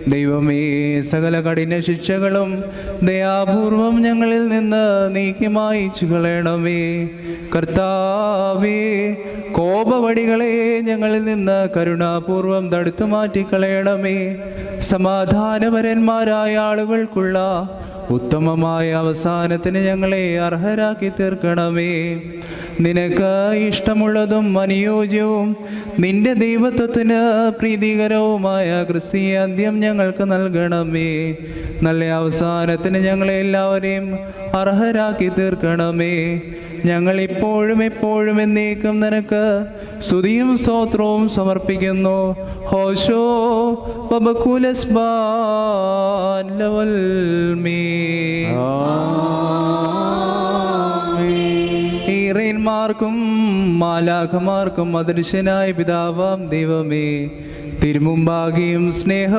ദൈവമേ, സകല കഠിന ശിക്ഷകളും ദയാപൂർവം ഞങ്ങളിൽ നിന്ന് നീക്കി മായിച്ചു കളയണമേ. കർത്താവേ, കോപവടികളെ ഞങ്ങളിൽ നിന്ന് കരുണാപൂർവം തടുത്തു മാറ്റിക്കളയണമേ. സമാധാനപരന്മാരായ ആളുകൾക്കുള്ള ഉത്തമമായ അവസാനത്തിന് ഞങ്ങളെ അർഹരാക്കി തീർക്കണമേ. നിനക്ക് ഇഷ്ടമുള്ളതും അനുയോജ്യവും നിന്റെ ദൈവത്വത്തിന് പ്രീതികരവുമായ ക്രിസ്തീയ അന്ത്യം ഞങ്ങൾക്ക് നൽകണമേ. നല്ല അവസാനത്തിന് ഞങ്ങളെ എല്ലാവരെയും അർഹരാക്കി തീർക്കണമേ. ഞങ്ങൾ ഇപ്പോഴും എപ്പോഴും എന്നേക്കും നിനക്ക് സ്തുതിയും സ്തോത്രവും സമർപ്പിക്കുന്നു. ഹോശോ വബകുലസ്ബാൻ ലവൽമീ. ഈറേന്മാർക്കും മാലാഖമാർക്കും അദൃശ്യനായ പിതാവാം ദൈവമേ, തിരുമുമ്പാകെയും സ്നേഹം